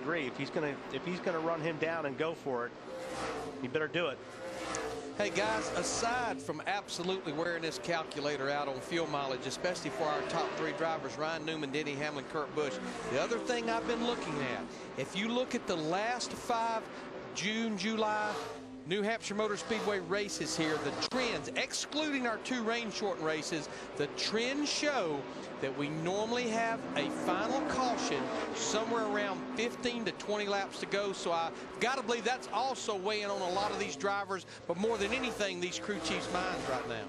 agree. If he's gonna run him down and go for it, he better do it. Hey guys, aside from absolutely wearing this calculator out on fuel mileage, especially for our top 3 drivers, Ryan Newman, Denny Hamlin, Kurt Busch, the other thing I've been looking at, if you look at the last 5 June, July New Hampshire Motor Speedway races here, the trends, excluding our 2 rain shortened races, the trends show that we normally have a final caution somewhere around 15 to 20 laps to go. So I've got to believe that's also weighing on a lot of these drivers, but more than anything, these crew chiefs' minds right now.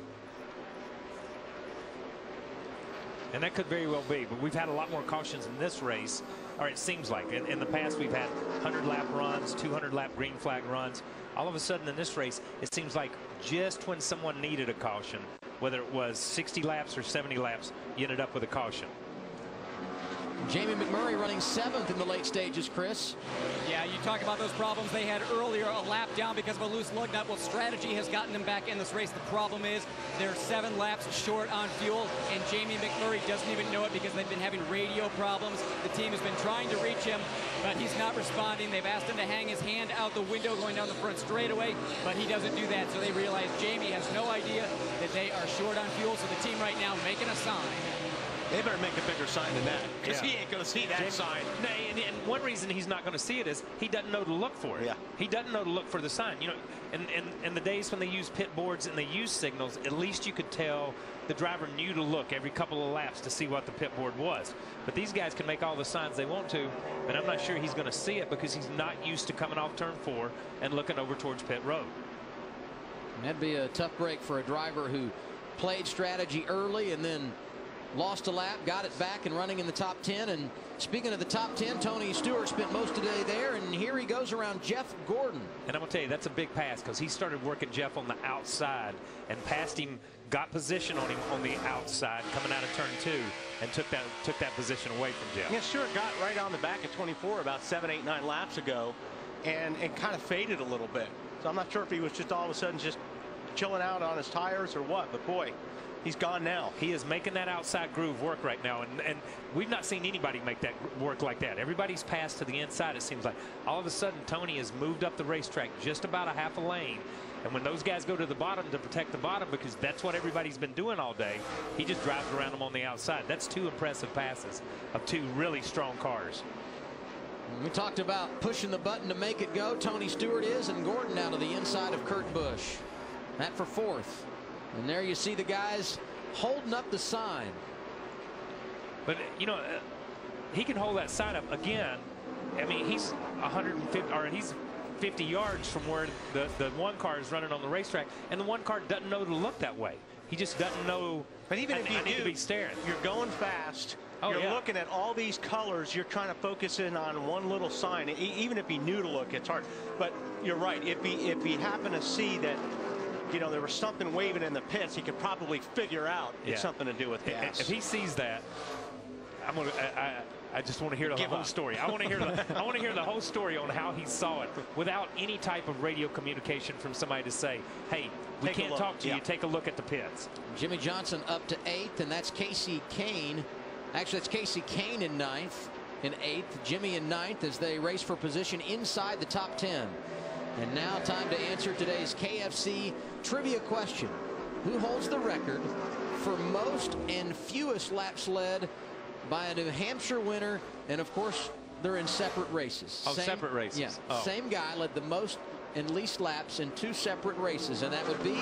And that could very well be, but we've had a lot more cautions in this race, or it seems like. In the past, we've had 100-lap runs, 200-lap green flag runs. All of a sudden in this race, it seems like just when someone needed a caution, whether it was 60 laps or 70 laps, you ended up with a caution. Jamie McMurray running 7th in the late stages, Chris. Yeah, you talk about those problems they had earlier, a lap down because of a loose lug nut. Well, strategy has gotten them back in this race. The problem is they're 7 laps short on fuel, and Jamie McMurray doesn't even know it because they've been having radio problems. The team has been trying to reach him, but he's not responding. They've asked him to hang his hand out the window going down the front straightaway, but he doesn't do that. So they realize Jamie has no idea that they are short on fuel. So the team right now making a sign. They better make a bigger sign than that, because he ain't going to see that sign. And one reason he's not going to see it is he doesn't know to look for it. Yeah. He doesn't know to look for the sign. You know, in the days when they use pit boards and they use signals, at least you could tell the driver knew to look every couple of laps to see what the pit board was. But these guys can make all the signs they want to, and I'm not sure he's going to see it because he's not used to coming off turn 4 and looking over towards pit road. And that'd be a tough break for a driver who played strategy early and then lost a lap, got it back and running in the top 10. And speaking of the top 10, Tony Stewart spent most of the day there, and here he goes around Jeff Gordon. And I'm going to tell you, that's a big pass because he started working Jeff on the outside and passed him, got position on him on the outside coming out of turn 2 and took that position away from Jeff. Yeah, Stewart got right on the back of 24 about 7, 8, 9 laps ago and kind of faded a little bit. So I'm not sure if he was just all of a sudden just chilling out on his tires or what, but boy, he's gone now. He is making that outside groove work right now, and we've not seen anybody make that work like that. Everybody's passed to the inside, it seems like. All of a sudden, Tony has moved up the racetrack just about a half a lane, and when those guys go to the bottom to protect the bottom, because that's what everybody's been doing all day, he just drives around them on the outside. That's 2 impressive passes of 2 really strong cars. We talked about pushing the button to make it go. Tony Stewart is, and Gordon now to the inside of Kurt Busch. That for 4th. And there you see the guys holding up the sign. But, you know, he can hold that sign up again. I mean, he's 150, or he's 50 yards from where the one car is running on the racetrack, and the one car doesn't know to look that way. He just doesn't know. But even if you need to be staring, you're going fast. You're looking at all these colors. You're trying to focus in on one little sign. Even if he knew to look, it's hard. But you're right. If he happened to see that, you know, there was something waving in the pits, he could probably figure out it's something to do with gas. If he sees that, I just want to hear the whole story. I want to hear the whole story on how he saw it without any type of radio communication from somebody to say, hey, we can't talk to you. Take a look at the pits. Jimmy Johnson up to 8th, and that's Casey Kane. Actually, it's Casey Kane in 9th. In 8th, Jimmy in 9th as they race for position inside the top 10. And now time to answer today's KFC trivia question. Who holds the record for most and fewest laps led by a New Hampshire winner? And of course, they're in separate races. Oh, separate races. Yeah, same guy led the most and least laps in 2 separate races, and that would be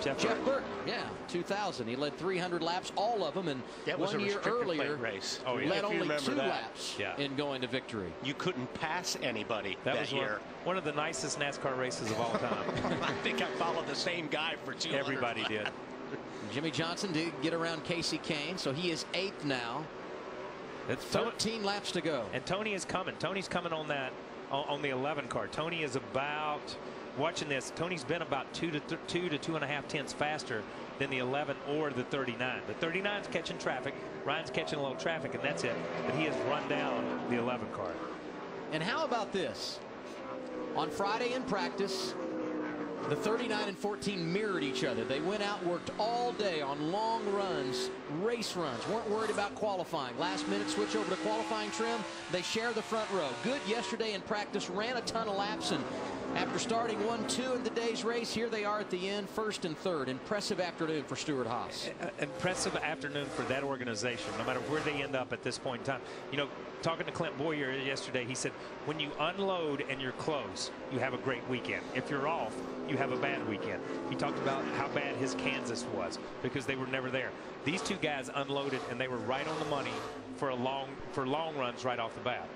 Jeff Burton. Yeah, 2000. He led 300 laps, all of them, and that was 1 year earlier race. Led only 2 laps in going to victory. You couldn't pass anybody that year. One of the nicest NASCAR races of all time. I think I followed the same guy for 200. Everybody did. Jimmy Johnson did get around Casey Kane, so he is 8th now. 13 laps to go. And Tony is coming. Tony's coming on that. On the 11 car. Tony is about, watching this, Tony's been about 2 to 2.5 tenths faster than the 11 or the 39. The 39's catching traffic. Ryan's catching a little traffic, and that's it. But he has run down the 11 car. And how about this? On Friday in practice, The 39 and 14 mirrored each other. They went out, worked all day on long runs, race runs, weren't worried about qualifying. Last minute switch over to qualifying trim. They share the front row. Good yesterday in practice, ran a ton of laps, and after starting 1-2 in the day's race, here they are at the end, first and third. Impressive afternoon for Stewart-Haas. Impressive afternoon for that organization, no matter where they end up at this point in time. You know, talking to Clint Boyer yesterday, he said, when you unload and you're close, you have a great weekend. If you're off, you have a bad weekend. He talked about how bad his Kansas was because they were never there. These two guys unloaded, and they were right on the money for long runs right off the bat.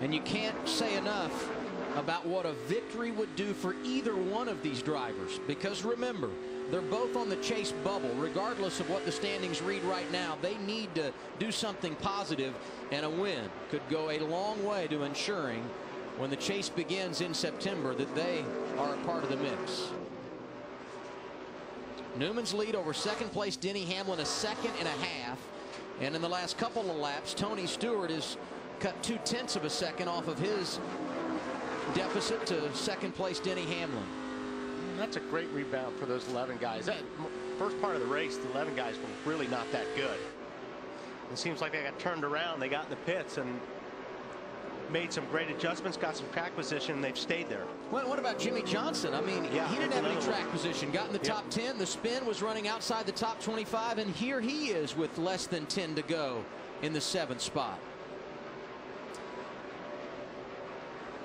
And you can't say enough about what a victory would do for either one of these drivers, because remember, they're both on the chase bubble. Regardless of what the standings read right now, they need to do something positive, and a win could go a long way to ensuring when the chase begins in September that they are a part of the mix. Newman's lead over second place Denny Hamlin, a second and a half, and in the last couple of laps Tony Stewart is cut 0.2 of a second off of his deficit to second place Denny Hamlin. That's a great rebound for those 11 guys. That first part of the race, the 11 guys were really not that good. It seems like they got turned around. They got in the pits and made some great adjustments, got some track position, and they've stayed there. Well, what about Jimmy Johnson? I mean, yeah, he didn't have any track position. Got in the top 10. The spin was running outside the top 25, and here he is with less than 10 to go in the 7th spot.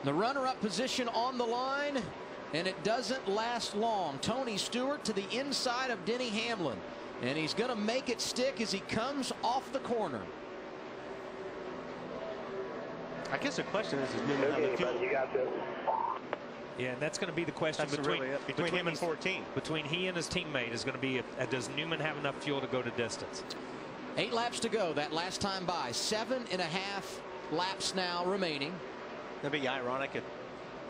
The runner-up position on the line, and it doesn't last long. Tony Stewart to the inside of Denny Hamlin, and he's going to make it stick as he comes off the corner. I guess the question is Newman have the fuel? Yeah, and that's going to be the question between him and 14. Between he and his teammate is going to be, does Newman have enough fuel to go to distance? 8 laps to go that last time by. 7.5 laps now remaining. That'd be ironic if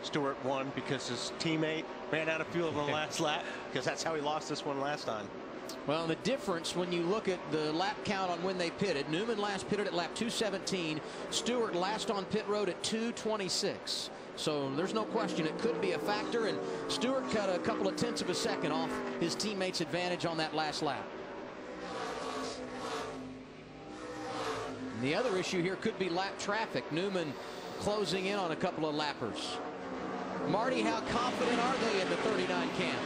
Stewart won because his teammate ran out of fuel in the last lap, because that's how he lost this one last time. Well, the difference when you look at the lap count on when they pitted, Newman last pitted at lap 217, Stewart last on pit road at 226. So there's no question it could be a factor, and Stewart cut a couple of tenths of a second off his teammate's advantage on that last lap. And the other issue here could be lap traffic. Newman closing in on a couple of lappers. Marty, how confident are they in the 39 camp?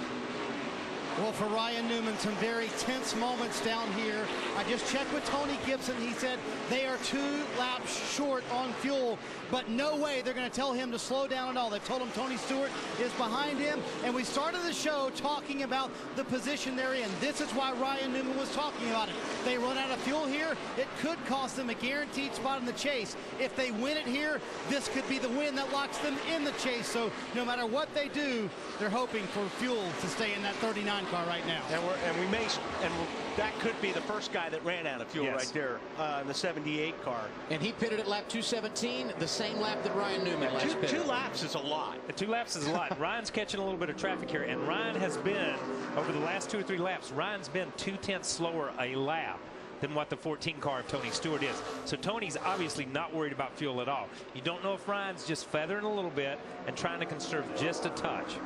Well, for Ryan Newman, some very tense moments down here. I just checked with Tony Gibson. He said they are 2 laps short on fuel, but no way they're going to tell him to slow down at all. They've told him Tony Stewart is behind him, and we started the show talking about the position they're in. This is why Ryan Newman was talking about it. They run out of fuel here, it could cost them a guaranteed spot in the chase. If they win it here, this could be the win that locks them in the chase. So no matter what they do, they're hoping for fuel to stay in that 39 car right now. And that could be the first guy that ran out of fuel right there in the 78 car. And he pitted at lap 217, the same lap that Ryan Newman last pitted. 2 laps is a lot. 2 laps is a lot. Ryan's catching a little bit of traffic here, and Ryan has been, over the last 2 or 3 laps, Ryan's been 0.2 slower a lap than what the 14 car of Tony Stewart is. So Tony's obviously not worried about fuel at all. You don't know if Ryan's just feathering a little bit and trying to conserve just a touch.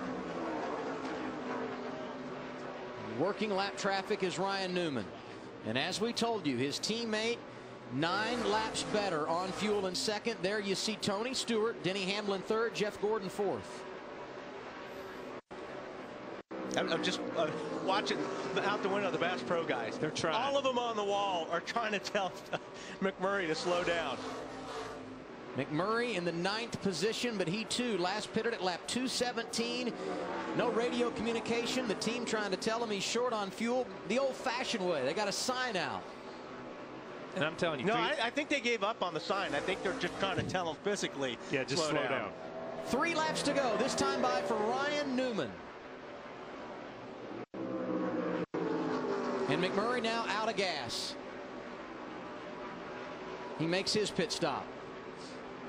Working lap traffic is Ryan Newman, and as we told you, his teammate 9 laps better on fuel in second. There you see Tony Stewart, Denny Hamlin third, Jeff Gordon fourth. I'm just watching out the window the Bass Pro guys. They're trying. All of them on the wall are trying to tell McMurray to slow down. McMurray in the 9th position, but he too last pitted at lap 217. No radio communication. The team trying to tell him he's short on fuel the old-fashioned way. They got a sign out. And I'm telling you, no, I think they gave up on the sign. I think they're just trying to tell him physically. Yeah, just slow down. 3 laps to go. This time by for Ryan Newman. And McMurray now out of gas. He makes his pit stop.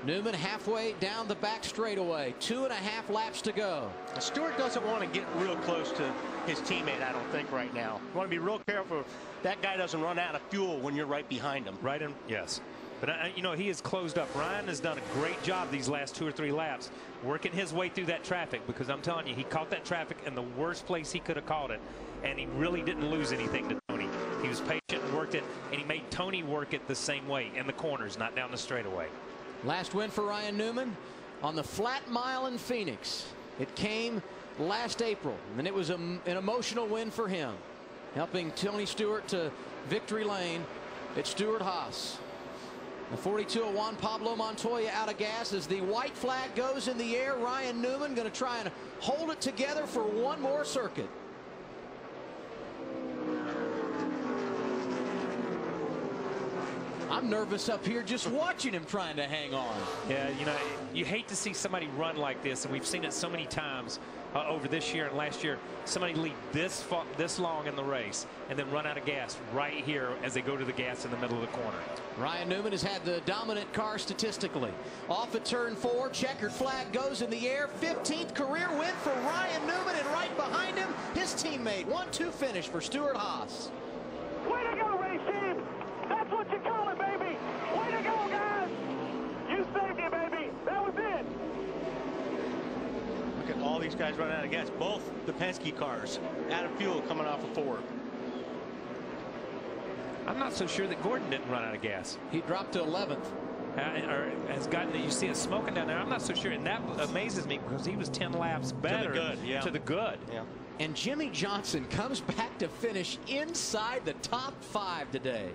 Newman halfway down the back straightaway. 2.5 laps to go. Stewart doesn't want to get real close to his teammate, I don't think, right now. You want to be real careful that guy doesn't run out of fuel when you're right behind him. Right in, yes. But, you know, he has closed up. Ryan has done a great job these last 2 or 3 laps working his way through that traffic, because I'm telling you, he caught that traffic in the worst place he could have caught it, and he really didn't lose anything to Tony. He was patient and worked it, and he made Tony work it the same way in the corners, not down the straightaway. Last win for Ryan Newman on the flat mile in Phoenix. It came last April, and it was an emotional win for him, helping Tony Stewart to victory lane at Stewart-Haas. The 42 of Juan Pablo Montoya out of gas as the white flag goes in the air. Ryan Newman going to try and hold it together for one more circuit. I'm nervous up here just watching him trying to hang on. Yeah, you know, you hate to see somebody run like this, and we've seen it so many times over this year and last year. Somebody lead this long in the race and then run out of gas right here as they go to the gas in the middle of the corner. Ryan Newman has had the dominant car statistically. Off at turn 4, checkered flag goes in the air. 15th career win for Ryan Newman, and right behind him, his teammate. 1-2 finish for Stewart-Haas. Way to go, race team! That's what you call it, baby! Way to go, guys! You saved it, baby! That was it! Look at all these guys running out of gas. Both the Penske cars out of fuel coming off of 4. I'm not so sure that Gordon didn't run out of gas. He dropped to 11th. Or has gotten, you see it smoking down there. I'm not so sure, and that amazes me because he was 10 laps better to the good. Yeah. And Jimmy Johnson comes back to finish inside the top 5 today.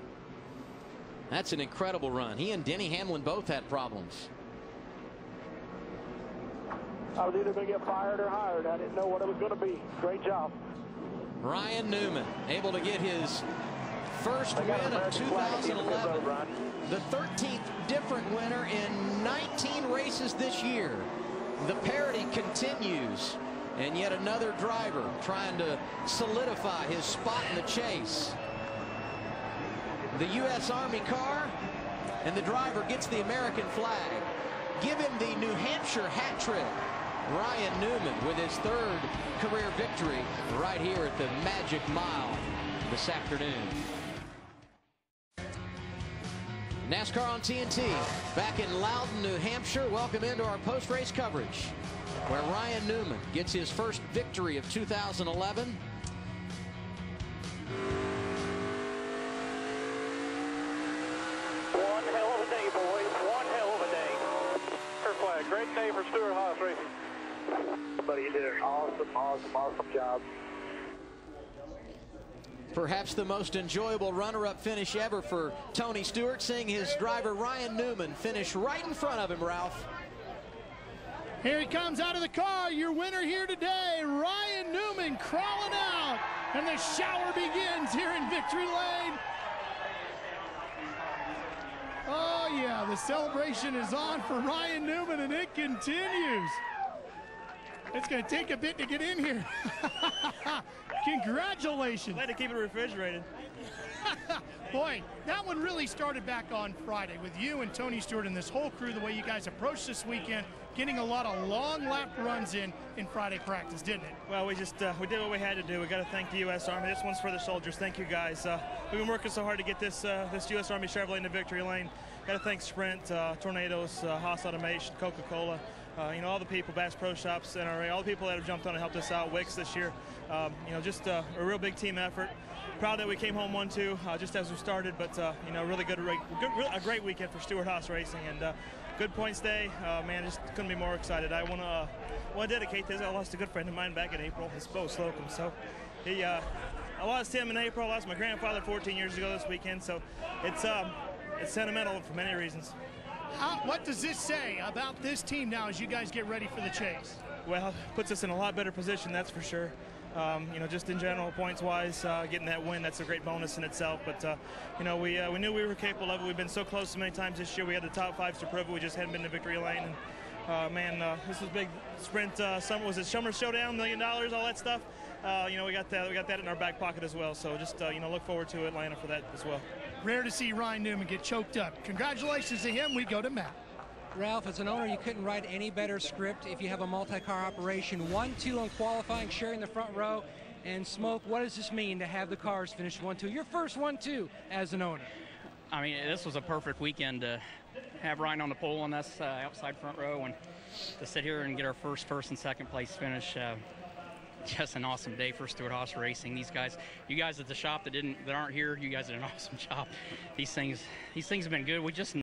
That's an incredible run. He and Denny Hamlin both had problems. I was either going to get fired or hired. I didn't know what it was going to be. Great job. Ryan Newman able to get his first win of 2011. The 13th different winner in 19 races this year. The parity continues. And yet another driver trying to solidify his spot in the chase. The U.S. Army car, and the driver gets the American flag. Give him the New Hampshire hat trick. Ryan Newman with his 3rd career victory right here at the Magic Mile this afternoon. NASCAR on TNT back in Loudon, New Hampshire. Welcome into our post-race coverage, where Ryan Newman gets his first victory of 2011. One hell of a day, boys. One hell of a day. Her flag. Great day for Stewart-Haas Racing. Buddy, you did an awesome job. Perhaps the most enjoyable runner-up finish ever for Tony Stewart, seeing his driver Ryan Newman finish right in front of him, Ralph. Here he comes out of the car, your winner here today, Ryan Newman crawling out, and the shower begins here in Victory Lane. Oh yeah, the celebration is on for Ryan Newman, and it continues. It's going to take a bit to get in here. Congratulations. Glad to keep it refrigerated. Boy, that one really started back on Friday with you and Tony Stewart and this whole crew, the way you guys approached this weekend, getting a lot of long lap runs in Friday practice, didn't it? Well, we just we did what we had to do. We got to thank the U.S. Army. This one's for the soldiers. Thank you, guys. We've been working so hard to get this U.S. Army Chevrolet into victory lane. Got to thank Sprint, Tornadoes, Haas Automation, Coca-Cola. You know, all the people, Bass Pro Shops, NRA, all the people that have jumped on and helped us out, Wicks this year. You know, just a real big team effort. Proud that we came home 1-2 just as we started, but you know, really a great weekend for Stewart-Haas Racing, and good points day. Man, just couldn't be more excited. I want to dedicate this. I lost a good friend of mine back in April. It's Bo Slocum. So I lost him in April. I lost my grandfather 14 years ago this weekend. So it's sentimental for many reasons. What does this say about this team now as you guys get ready for the chase? Well, it puts us in a lot better position, that's for sure. You know, just in general, points-wise, getting that win, that's a great bonus in itself. But, you know, we knew we were capable of it. We've been so close so many times this year. We had the top 5s to prove it. We just hadn't been to victory lane. And, man, this was big. Sprint, was it Summer Showdown, $1 million, all that stuff? You know, we got that in our back pocket as well. So just, you know, look forward to Atlanta for that as well. Rare to see Ryan Newman get choked up. Congratulations to him. We go to Matt. Ralph, as an owner, you couldn't write any better script if you have a multi-car operation. 1-2 on qualifying, sharing the front row. And Smoke, what does this mean to have the cars finish 1-2? Your first 1-2 as an owner. I mean, this was a perfect weekend to have Ryan on the pole on us outside front row, and to sit here and get our first and second place finish. Just an awesome day for Stewart-Haas Racing. These guys, you guys at the shop that aren't here, you guys did an awesome job. These things have been good. We just